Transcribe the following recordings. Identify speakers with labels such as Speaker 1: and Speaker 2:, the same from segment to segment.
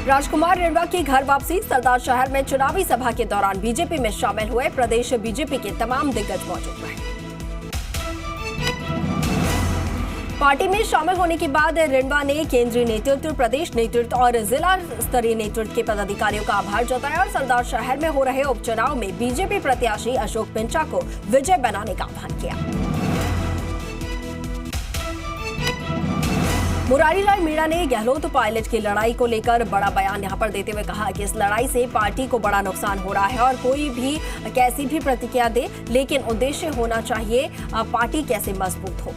Speaker 1: राजकुमार रिणवा की घर वापसी। सरदार शहर में चुनावी सभा के दौरान बीजेपी में शामिल हुए प्रदेश बीजेपी के तमाम दिग्गज मौजूद रहे। पार्टी में शामिल होने के बाद रिणवा ने केंद्रीय नेतृत्व, प्रदेश नेतृत्व और जिला स्तरीय नेतृत्व के पदाधिकारियों का आभार जताया और सरदार शहर में हो रहे उपचुनाव में बीजेपी प्रत्याशी अशोक पिंचा को विजय बनाने का आह्वान किया। मुरारी लाल मीणा ने गहलोत पायलट की लड़ाई को लेकर बड़ा बयान यहां पर देते हुए कहा कि इस लड़ाई से पार्टी को बड़ा नुकसान हो रहा है और कोई भी कैसी भी प्रतिक्रिया दे, लेकिन उद्देश्य होना चाहिए पार्टी कैसे मजबूत हो।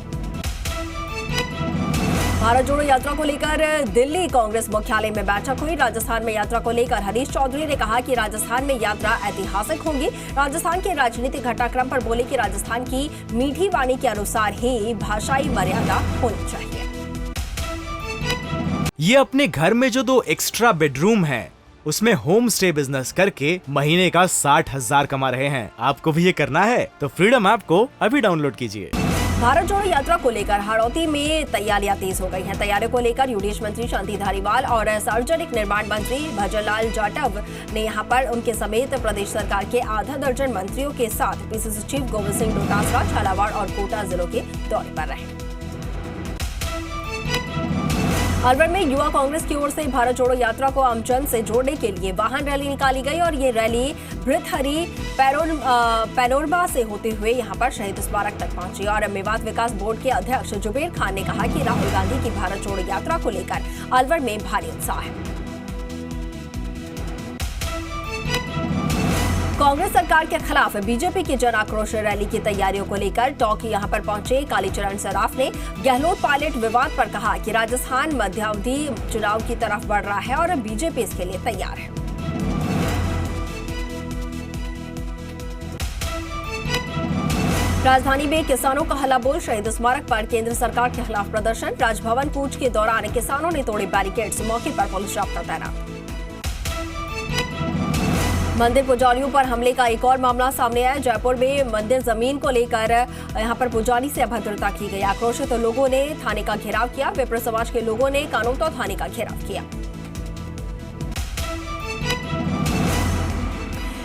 Speaker 1: भारत जोड़ो यात्रा को लेकर दिल्ली कांग्रेस मुख्यालय में बैठक हुई। राजस्थान में यात्रा को लेकर हरीश चौधरी ने कहा कि राजस्थान में यात्रा ऐतिहासिक होगी। राजस्थान के राजनीतिक घटनाक्रम पर बोले कि राजस्थान की मीठी वाणी के अनुसार ही भाषाई मर्यादा होनी चाहिए।
Speaker 2: ये अपने घर में जो 2 एक्स्ट्रा बेडरूम हैं, उसमें होम स्टे बिजनेस करके महीने का 60,000 कमा रहे हैं। आपको भी ये करना है तो फ्रीडम ऐप को अभी डाउनलोड कीजिए।
Speaker 1: भारत जोड़ो यात्रा को लेकर हाड़ौती में तैयारियां तेज हो गई हैं। तैयारियों को लेकर यूडीएच मंत्री शांति धारीवाल और सार्वजनिक निर्माण मंत्री भजनलाल जाटव ने यहां पर उनके समेत प्रदेश सरकार के आधा दर्जन मंत्रियों के साथ पीसीसी चीफ गोविंद सिंह डोटासरा, झालावाड़ और कोटा जिलों के दौरे पर रहे। अलवर में युवा कांग्रेस की ओर से भारत जोड़ो यात्रा को आमजन से जोड़ने के लिए वाहन रैली निकाली गई और ये रैली भृतहरि पैनोरमा से होते हुए यहां पर शहीद स्मारक तक पहुंची और मेवात विकास बोर्ड के अध्यक्ष जुबेर खान ने कहा कि राहुल गांधी की भारत जोड़ो यात्रा को लेकर अलवर में भारी उत्साह है। कांग्रेस सरकार के खिलाफ बीजेपी की जन आक्रोश रैली की तैयारियों को लेकर टॉक यहां पर पहुंचे कालीचरण सराफ ने गहलोत पायलट विवाद पर कहा कि राजस्थान मध्यावधि चुनाव की तरफ बढ़ रहा है और बीजेपी इसके लिए तैयार है। राजधानी में किसानों का हल्ला बोल। शहीद स्मारक पर केंद्र सरकार के खिलाफ प्रदर्शन। राजभवन कूच के दौरान किसानों ने तोड़े बैरिकेड्स। मौके पर पुलिस जाब्ता तैनात। मंदिर पुजारियों पर हमले का एक और मामला सामने आया। जयपुर में मंदिर जमीन को लेकर यहां पर पुजारी से अभद्रता की गई। आक्रोशित लोगों ने थाने का घेराव किया। विप्र समाज के लोगों ने कानोतो थाने का घेराव किया।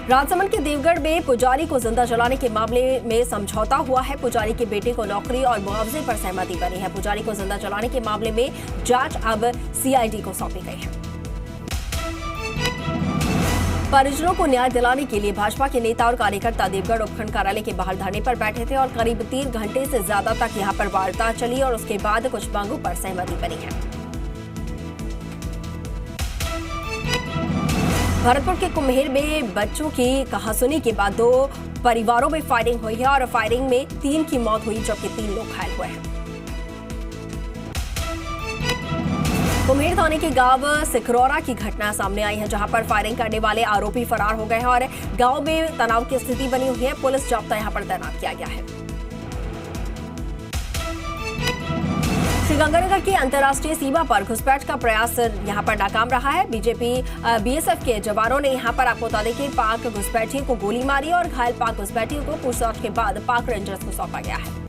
Speaker 1: राजसमंद के देवगढ़ में पुजारी को जिंदा जलाने के मामले में समझौता हुआ है। पुजारी के बेटे को नौकरी और मुआवजे पर सहमति बनी है। पुजारी को जिंदा जलाने के मामले में जांच अब सीआईडी को सौंपी गई है। परिजनों को न्याय दिलाने के लिए भाजपा के नेता और कार्यकर्ता देवगढ़ उपखंड कार्यालय के बाहर धरने पर बैठे थे और करीब 3 घंटे से ज्यादा तक यहां पर वार्ता चली और उसके बाद कुछ मांगों पर सहमति बनी है। भरतपुर के कुम्हेर में बच्चों की कहासुनी के बाद 2 परिवारों में फायरिंग हुई है और फायरिंग में 3 की मौत हुई जबकि 3 लोग घायल हुए हैं। कुम्हेर थाने के गांव सिखरौरा की घटना सामने आई है, जहां पर फायरिंग करने वाले आरोपी फरार हो गए हैं और गांव में तनाव की स्थिति बनी हुई है। पुलिस जाब्ता यहां पर तैनात किया गया है। श्रीगंगानगर की अंतर्राष्ट्रीय सीमा पर घुसपैठ का प्रयास यहां पर नाकाम रहा है। बीएसएफ के जवानों ने यहां पर आपको बता दें कि पाक घुसपैठियों को गोली मारी और घायल पाक घुसपैठियों को पूछताछ के बाद पाक रेंजर्स को सौंपा गया है।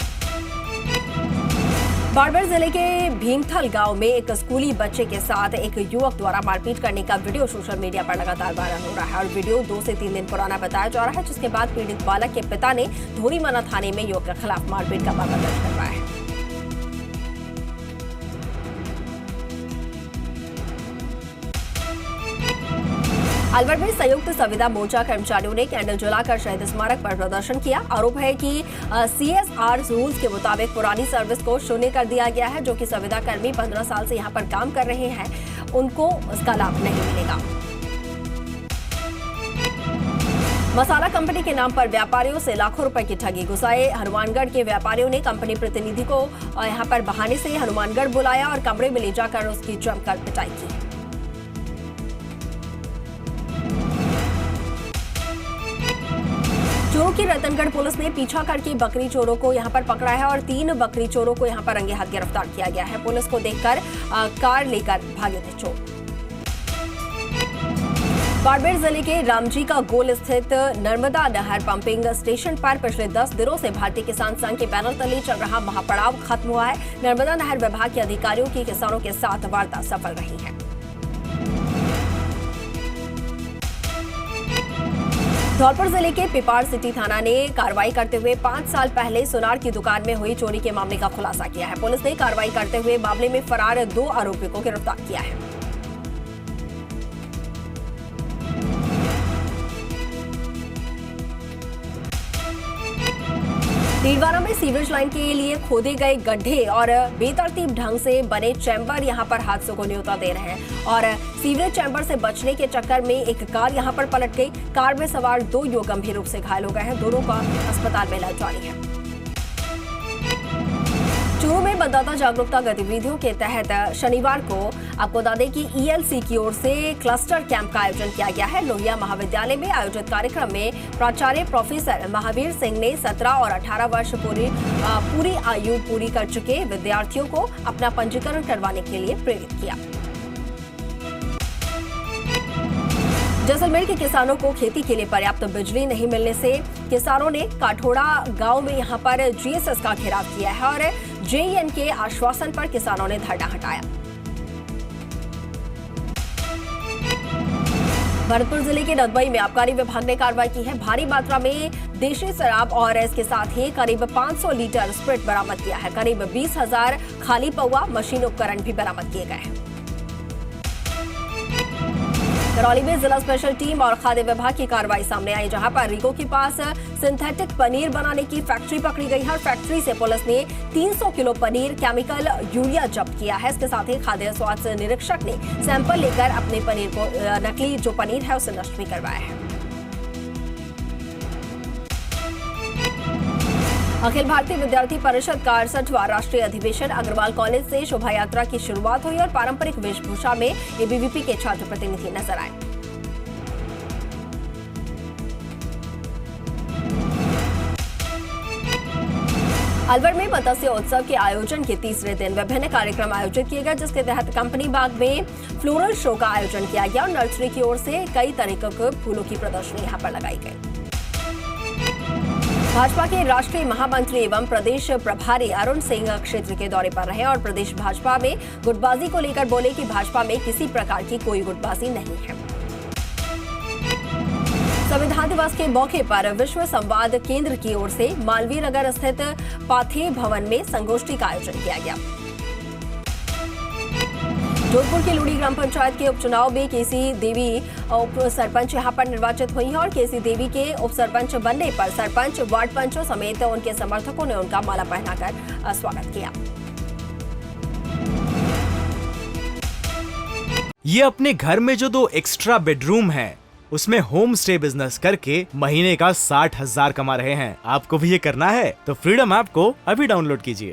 Speaker 1: बाड़मेर जिले के भीमथल गांव में एक स्कूली बच्चे के साथ एक युवक द्वारा मारपीट करने का वीडियो सोशल मीडिया पर लगातार वायरल हो रहा है और वीडियो 2 से 3 दिन पुराना बताया जा रहा है, जिसके बाद पीड़ित बालक के पिता ने धोरीमना थाने में युवक के खिलाफ मारपीट का मामला दर्ज करवाया है। अलवर में संयुक्त संविदा मोर्चा कर्मचारियों ने कैंडल जलाकर शहीद स्मारक पर प्रदर्शन किया। आरोप है कि सीएसआर रूल्स के मुताबिक पुरानी सर्विस को शून्य कर दिया गया है। जो कि संविदा कर्मी 15 साल से यहां पर काम कर रहे हैं, उनको इसका लाभ नहीं मिलेगा। मसाला कंपनी के नाम पर व्यापारियों से लाखों रुपए की ठगी। गुस्साए हनुमानगढ़ के व्यापारियों ने कंपनी प्रतिनिधि को यहां पर बहाने से हनुमानगढ़ बुलाया और कमरे में ले जाकर उसकी जमकर पिटाई की। चोरों की रतनगढ़ पुलिस ने पीछा करके बकरी चोरों को यहां पर पकड़ा है और 3 बकरी चोरों को यहां पर रंगे हाथ गिरफ्तार किया गया है। पुलिस को देखकर कार लेकर भागे थे चोर। बाड़मेर जिले के रामजी का गोल स्थित नर्मदा नहर पंपिंग स्टेशन पर पिछले 10 दिनों से भारतीय किसान संघ के बैनर तले चल रहा महापड़ाव खत्म हुआ है। नर्मदा नहर विभाग के अधिकारियों की किसानों के साथ वार्ता सफल रही है। धौलपुर जिले के पिपाड़ सिटी थाना ने कार्रवाई करते हुए 5 साल पहले सुनार की दुकान में हुई चोरी के मामले का खुलासा किया है। पुलिस ने कार्रवाई करते हुए मामले में फरार 2 आरोपियों को गिरफ्तार किया है। भीलवाड़ा में सीवरेज लाइन के लिए खोदे गए गड्ढे और बेतरतीब ढंग से बने चैम्बर यहां पर हादसों को न्योता दे रहे हैं और सीवरेज चैम्बर से बचने के चक्कर में एक कार यहां पर पलट गई। कार में सवार 2 युवक गंभीर रूप से घायल हो गए हैं। दोनों का अस्पताल में इलाज जारी है। चूरू में मतदाता जागरूकता गतिविधियों के तहत शनिवार को आपको बता दें कि ईएलसी की ओर से क्लस्टर कैंप का आयोजन किया गया है। लोहिया महाविद्यालय में आयोजित कार्यक्रम में प्राचार्य प्रोफेसर महावीर सिंह ने 17 और 18 वर्ष पूरी आयु पूरी कर चुके विद्यार्थियों को अपना पंजीकरण करवाने के लिए प्रेरित किया। जैसलमेर के किसानों को खेती के लिए पर्याप्त बिजली नहीं मिलने से किसानों ने काठोड़ा गांव में यहां पर जीएसएस का घेराव किया है और जेईएन के आश्वासन पर किसानों ने धरना हटाया। भरतपुर जिले के नदबई में आबकारी विभाग ने कार्रवाई की है। भारी मात्रा में देशी शराब और इसके साथ ही करीब 500 लीटर स्प्रिट बरामद किया है। करीब 20,000 खाली पौवा मशीन उपकरण भी बरामद किए गए हैं। करौली में जिला स्पेशल टीम और खाद्य विभाग की कार्रवाई सामने आई, जहां पर रीको के पास सिंथेटिक पनीर बनाने की फैक्ट्री पकड़ी गई है और फैक्ट्री से पुलिस ने 300 किलो पनीर केमिकल यूरिया जब्त किया है। इसके साथ ही खाद्य स्वास्थ्य निरीक्षक ने सैंपल लेकर अपने पनीर को नकली जो पनीर है उसे नष्ट भी करवाया है। अखिल भारतीय विद्यार्थी परिषद का 68वां राष्ट्रीय अधिवेशन अग्रवाल कॉलेज से शोभा यात्रा की शुरुआत हुई और पारंपरिक वेशभूषा में एबीवीपी के छात्र प्रतिनिधि नजर आए। अलवर में मत्स्य उत्सव के आयोजन के तीसरे दिन विभिन्न कार्यक्रम आयोजित किए गए, जिसके तहत कंपनी बाग में फ्लोरल शो का आयोजन किया गया और नर्सरी की ओर से कई तरीकों के फूलों की प्रदर्शनी यहां पर लगाई गई। भाजपा के राष्ट्रीय महामंत्री एवं प्रदेश प्रभारी अरुण सिंह क्षेत्र के दौरे पर रहे और प्रदेश भाजपा में गुटबाजी को लेकर बोले कि भाजपा में किसी प्रकार की कोई गुटबाजी नहीं है। संविधान दिवस के मौके पर विश्व संवाद केंद्र की ओर से मालवीय नगर स्थित पाथे भवन में संगोष्ठी का आयोजन किया गया। जोधपुर की लूड़ी ग्राम पंचायत के उपचुनाव में केसी देवी उप सरपंच यहां पर निर्वाचित हुई हैं और केसी देवी के उप सरपंच बनने पर सरपंच, वार्ड पंचों समेत उनके समर्थकों ने उनका माला पहनाकर स्वागत किया।
Speaker 2: ये अपने घर में जो 2 एक्स्ट्रा बेडरूम है उसमें होम स्टे बिजनेस करके महीने का 60,000 कमा रहे हैं। आपको भी ये करना है तो फ्रीडम ऐप को अभी डाउनलोड कीजिए।